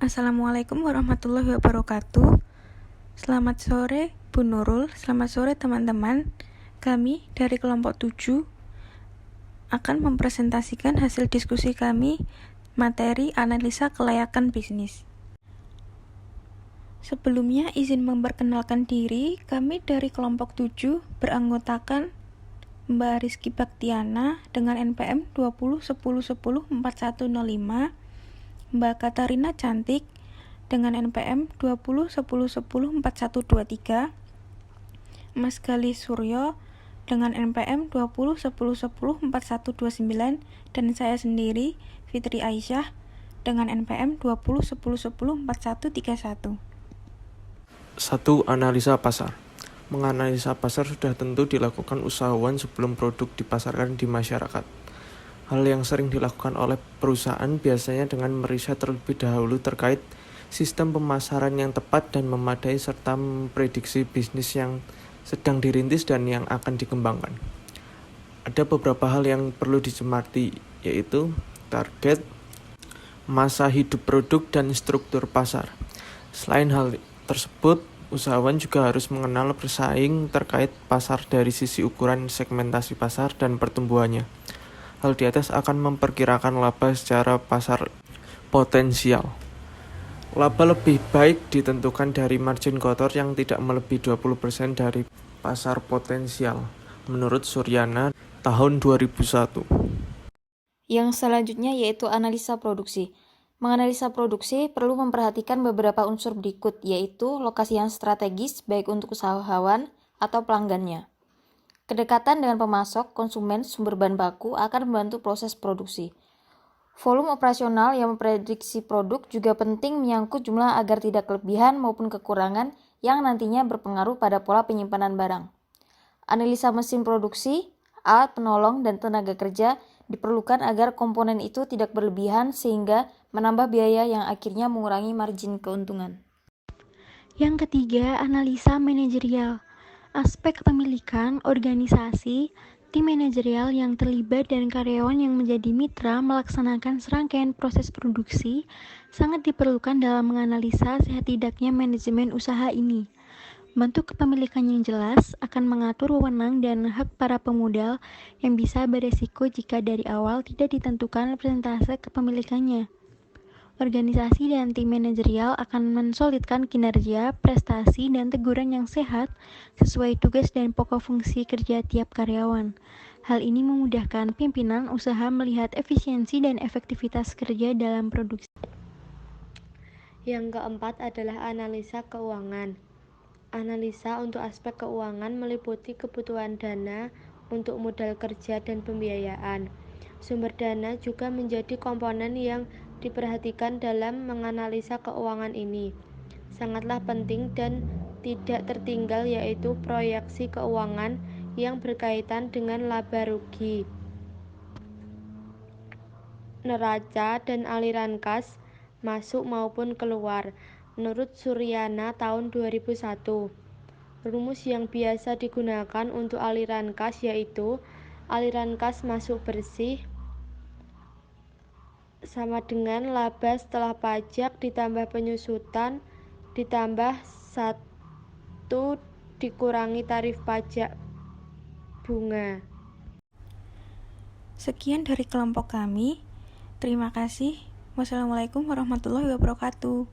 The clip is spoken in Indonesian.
Assalamualaikum warahmatullahi wabarakatuh. Selamat sore Bu Nurul, selamat sore teman-teman. Kami dari kelompok 7 akan mempresentasikan hasil diskusi kami materi analisa kelayakan bisnis. Sebelumnya izin memperkenalkan diri, kami dari kelompok 7 beranggotakan Mbak Rizky Baktiana dengan NPM 2010104105, Mbak Katarina Cantik dengan NPM 2010104123, Mas Gali Suryo dengan NPM 2010104129, dan saya sendiri, Fitri Aisyah, dengan NPM 2010104131. 1. Analisa pasar. Menganalisa pasar sudah tentu dilakukan usahawan sebelum produk dipasarkan di masyarakat. Hal yang sering dilakukan oleh perusahaan biasanya dengan meriset terlebih dahulu terkait sistem pemasaran yang tepat dan memadai serta memprediksi bisnis yang sedang dirintis dan yang akan dikembangkan. Ada beberapa hal yang perlu dicermati, yaitu target, masa hidup produk, dan struktur pasar. Selain hal tersebut, usahawan juga harus mengenal pesaing terkait pasar dari sisi ukuran segmentasi pasar dan pertumbuhannya. Hal di atas akan memperkirakan laba secara pasar potensial. Laba lebih baik ditentukan dari margin kotor yang tidak melebihi 20% dari pasar potensial, menurut Suryana tahun 2001. Yang selanjutnya yaitu analisa produksi. Menganalisa produksi perlu memperhatikan beberapa unsur berikut, yaitu lokasi yang strategis baik untuk usahawan atau pelanggannya. Kedekatan dengan pemasok, konsumen, sumber bahan baku akan membantu proses produksi. Volume operasional yang memprediksi produk juga penting menyangkut jumlah agar tidak kelebihan maupun kekurangan yang nantinya berpengaruh pada pola penyimpanan barang. Analisa mesin produksi, alat penolong, dan tenaga kerja diperlukan agar komponen itu tidak berlebihan sehingga menambah biaya yang akhirnya mengurangi margin keuntungan. Yang ketiga, analisa manajerial. Aspek kepemilikan, organisasi, tim manajerial yang terlibat dan karyawan yang menjadi mitra melaksanakan serangkaian proses produksi sangat diperlukan dalam menganalisa sehat tidaknya manajemen usaha ini. Bentuk kepemilikan yang jelas akan mengatur wewenang dan hak para pemodal yang bisa beresiko jika dari awal tidak ditentukan persentase kepemilikannya. Organisasi dan tim manajerial akan mensolidkan kinerja, prestasi, dan teguran yang sehat sesuai tugas dan pokok fungsi kerja tiap karyawan. Hal ini memudahkan pimpinan usaha melihat efisiensi dan efektivitas kerja dalam produksi. Yang keempat adalah analisa keuangan. Analisa untuk aspek keuangan meliputi kebutuhan dana untuk modal kerja dan pembiayaan. Sumber dana juga menjadi komponen yang diperhatikan dalam menganalisa keuangan ini. Sangatlah penting dan tidak tertinggal yaitu proyeksi keuangan yang berkaitan dengan laba rugi, neraca, dan aliran kas masuk maupun keluar. Menurut Suryana tahun 2001, rumus yang biasa digunakan untuk aliran kas yaitu aliran kas masuk bersih sama dengan laba setelah pajak ditambah penyusutan ditambah 1 dikurangi tarif pajak bunga. Sekian dari kelompok kami. Terima kasih. Wassalamualaikum warahmatullahi wabarakatuh.